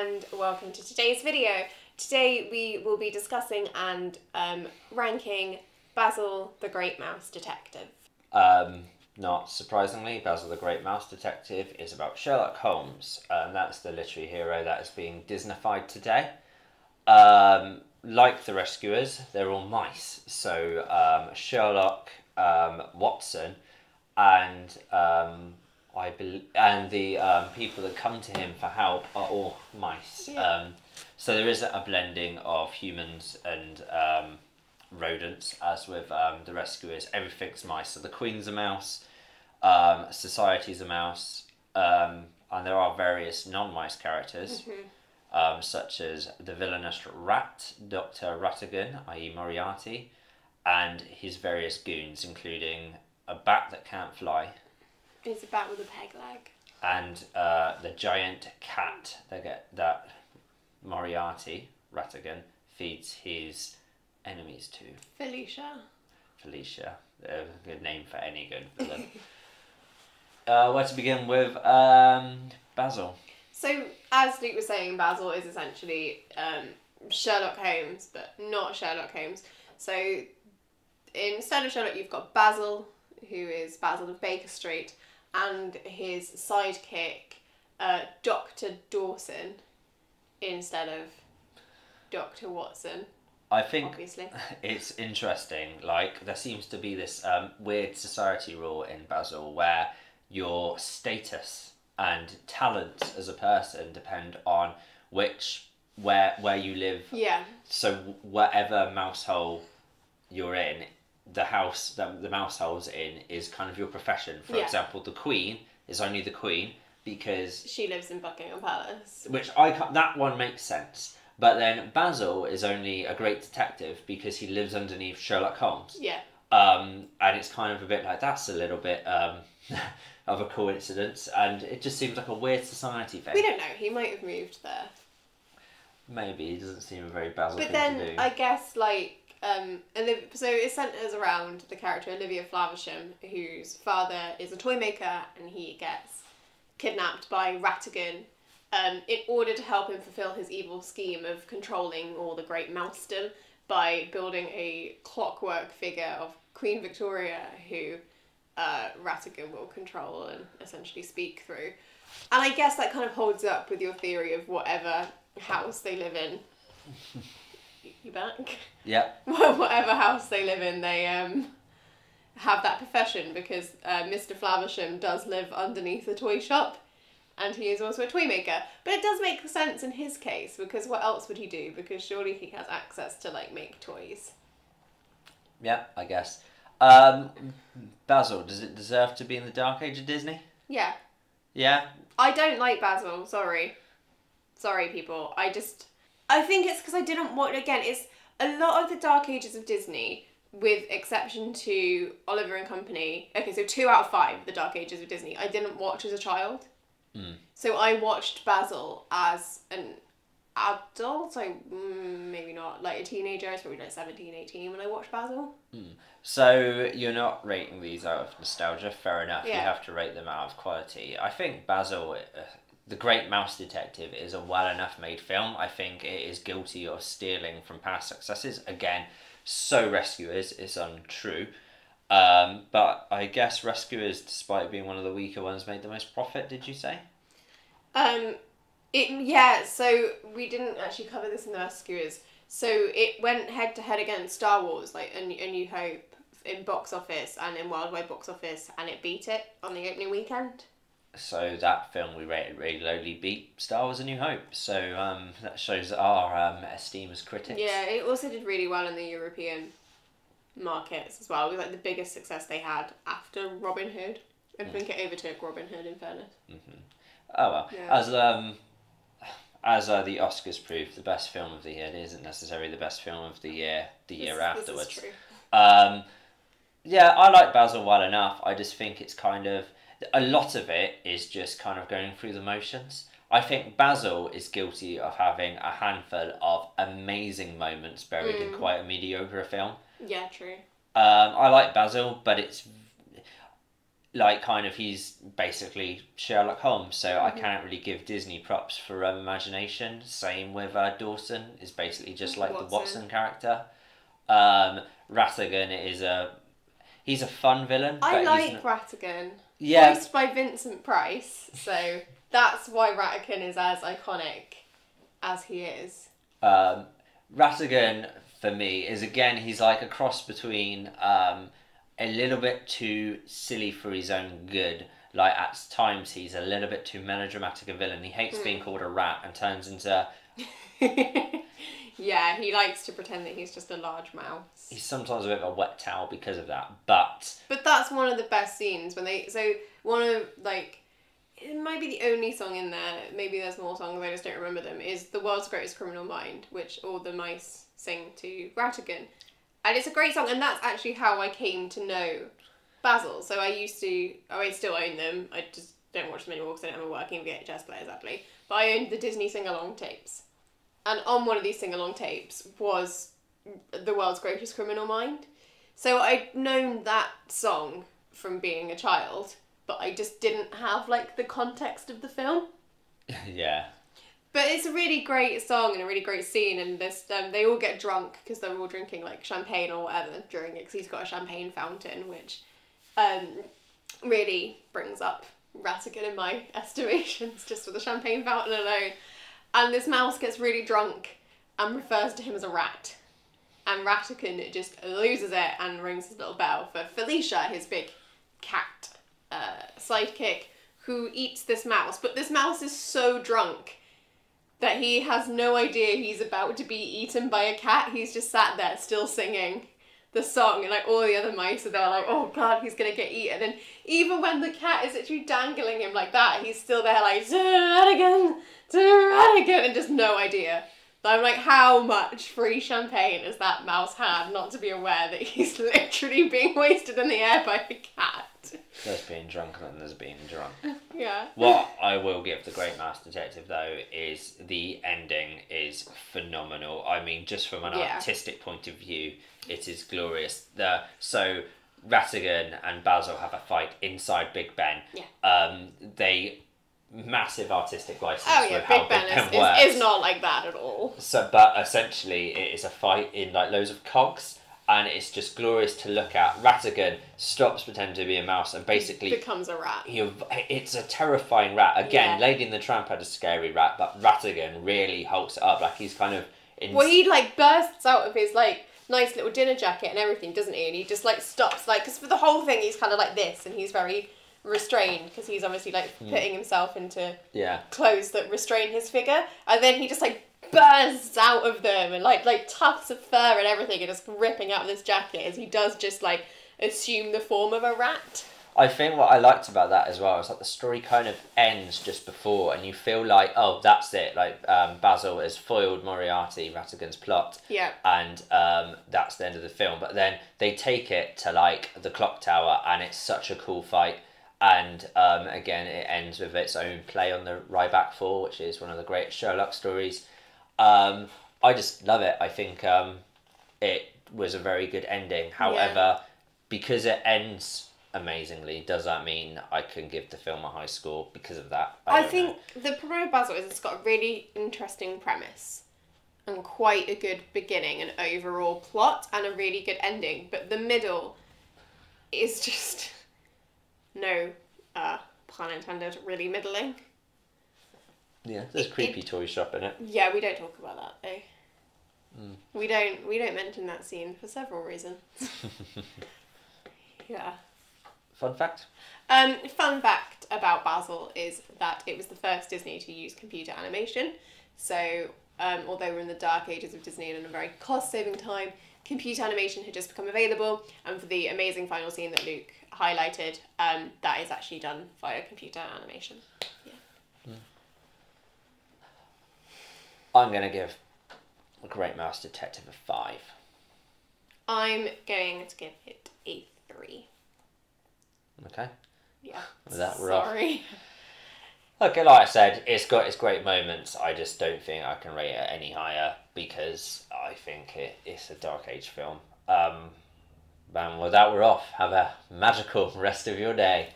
and welcome to today's video. Today we will be discussing and ranking Basil the Great Mouse Detective. Not surprisingly, Basil the Great Mouse Detective is about Sherlock Holmes, and that's the literary hero that is being Disneyfied today. Like the Rescuers, they're all mice. So Sherlock, Watson, and the people that come to him for help are all mice. Yeah. So there is a blending of humans and rodents, as with the Rescuers. Everything's mice. So the Queen's a mouse, Society's a mouse, and there are various non-mice characters, such as the villainous rat, Dr. Rattigan, i.e. Moriarty, and his various goons, including a bat that can't fly. It's a bat with a peg leg. And the giant cat that Moriarty, Rattigan, feeds his enemies to. Felicia. A good name for any good villain. Where to begin with Basil. So, as Luke was saying, Basil is essentially Sherlock Holmes, but not Sherlock Holmes. So, instead of Sherlock, you've got Basil, who is Basil of Baker Street, and his sidekick, Dr. Dawson, instead of Dr. Watson. I think obviously it's interesting. Like, there seems to be this weird society rule in Basil where your status and talent as a person depend on where you live. Yeah. So whatever mousehole you're in, the house that the mousehole's in is kind of your profession. For example, the Queen is only the Queen because she lives in Buckingham Palace. That one makes sense. But then Basil is only a great detective because he lives underneath Sherlock Holmes. Yeah. And it's kind of a bit like, that's a little bit of a coincidence, and it just seems like a weird society thing. We don't know. He might have moved there. Maybe. He doesn't seem a very Basil but thing then, to do. I guess, so it centres around the character Olivia Flaversham, whose father is a toy maker, and he gets kidnapped by Rattigan in order to help him fulfill his evil scheme of controlling all the great mousedom by building a clockwork figure of Queen Victoria who Rattigan will control and essentially speak through. And I guess that kind of holds up with your theory of whatever house they live in. You back? Yeah. Whatever house they live in, they have that profession because Mr. Flaversham does live underneath a toy shop. And he is also a toy maker. But it does make sense in his case, because what else would he do? Because surely he has access to, make toys. Yeah, I guess. Basil, does it deserve to be in the Dark Age of Disney? Yeah. Yeah? I don't like Basil, sorry. Sorry, people. I think it's because I didn't watch, again, it's a lot of the Dark Ages of Disney, with exception to Oliver and Company. Okay, so 2 out of 5 of the Dark Ages of Disney, I didn't watch as a child. So I watched Basil as an adult, so maybe not, a teenager. I was probably 17, 18 when I watched Basil. So you're not rating these out of nostalgia, fair enough. Yeah. You have to rate them out of quality. I think Basil, the Great Mouse Detective, is a well enough made film. I think it is guilty of stealing from past successes. Again, so Rescuers is untrue. But I guess Rescuers, despite being one of the weaker ones, made the most profit, did you say? So we didn't actually cover this in the Rescuers. So it went head to head against Star Wars, A New Hope, in box office and in worldwide box office, and it beat it on the opening weekend. So that film we rated really lowly beat Star Wars: A New Hope. So that shows our esteem as critics. Yeah, it also did really well in the European markets as well. It was the biggest success they had after Robin Hood. I think it overtook Robin Hood, in fairness. Oh well. Yeah. As the Oscars proved, the best film of the year isn't necessarily the best film of the year afterwards. This is true. Yeah, I like Basil well enough. I just think it's kind of, a lot of it is just kind of going through the motions. I think Basil is guilty of having a handful of amazing moments buried in quite a mediocre film. Yeah, true. I like Basil, but like kind of he's basically Sherlock Holmes, so I can't really give Disney props for imagination. Same with Dawson, is basically just like the Watson character. Rattigan is he's a fun villain. I like Rattigan. Yeah. Voiced by Vincent Price, so that's why Rattigan is as iconic as he is. Rattigan, for me, is again, he's like a cross between a little bit too silly for his own good. Like, at times, he's a little bit too melodramatic a villain. He hates being called a rat and turns into... Yeah, he likes to pretend that he's just a large mouse. He's sometimes a bit of a wet towel because of that, but... But that's one of the best scenes when they... So, one of, like... It might be the only song in there, maybe there's more songs, I just don't remember them, is The World's Greatest Criminal Mind, which all the mice sing to Rattigan. And it's a great song, and that's actually how I came to know Basil. So I still own them, I just don't watch them anymore because I don't have a working VHS player, sadly. But I owned the Disney sing-along tapes. And on one of these sing-along tapes was The World's Greatest Criminal Mind. So I'd known that song from being a child, but I just didn't have, like, the context of the film. Yeah. But it's a really great song and a really great scene, and this they all get drunk because they're all drinking, like, champagne or whatever during it, because he's got a champagne fountain, which really brings up Rattigan in my estimations, just for the champagne fountain alone. And this mouse gets really drunk and refers to him as a rat. And Rattigan just loses it and rings his little bell for Felicia, his big cat sidekick, who eats this mouse. But this mouse is so drunk that he has no idea he's about to be eaten by a cat. He's just sat there still singing the song, and like all the other mice are there like, oh god, he's gonna get eaten. And even when the cat is actually dangling him like that, he's still there like, to Rattigan, and just no idea. I'm like, how much free champagne has that mouse had not to be aware that he's literally being wasted in the air by a cat? There's being drunk and there's being drunk. Yeah. What I will give The Great Mouse Detective, though, is the ending is phenomenal. I mean, just from an artistic point of view, it is glorious. So Rattigan and Basil have a fight inside Big Ben. Yeah. They massive artistic license. Oh yeah, with how Big Ben is not like that at all. So, but essentially, it is a fight in like loads of cogs. And it's just glorious to look at. Rattigan stops pretending to be a mouse and basically... becomes a rat. It's a terrifying rat. Again, Lady in the Tramp had a scary rat, but Rattigan really hulks it up. Like, he's kind of... Well, he, like, bursts out of his, like, nice little dinner jacket and everything, doesn't he? And he just, like, stops, like... Because for the whole thing, he's kind of like this, and he's very restrained, because he's obviously, like, putting himself into clothes that restrain his figure. And then he just, like, bursts out of them and like tufts of fur and everything and just ripping out of this jacket as he does just like assume the form of a rat. I think what I liked about that as well is that the story kind of ends just before and you feel like, oh, that's it, like Basil has foiled Moriarty, Rattigan's plot, and that's the end of the film. But then they take it to like the clock tower and it's such a cool fight. And again, it ends with its own play on the Ryback Fall, which is one of the great Sherlock stories. I just love it. I think it was a very good ending. However, because it ends amazingly, does that mean I can give the film a high score because of that? I think the problem with Basil is it's got a really interesting premise and quite a good beginning and overall plot and a really good ending. But the middle is just, no pun intended, really middling. Yeah, there's a creepy toy shop in it. Yeah, we don't talk about that though. We don't mention that scene for several reasons. Yeah. Fun fact? Fun fact about Basil is that it was the first Disney to use computer animation. So, although we're in the dark ages of Disney and in a very cost-saving time, computer animation had just become available, and for the amazing final scene that Luke highlighted, that is actually done via computer animation. Yeah. I'm going to give The Great Mouse Detective a 5. I'm going to give it a 3. Okay. Yeah. With that, we're off. Sorry. Okay, like I said, it's got its great moments. I just don't think I can rate it any higher because I think it's a Dark Age film. And with that, we're off. Have a magical rest of your day.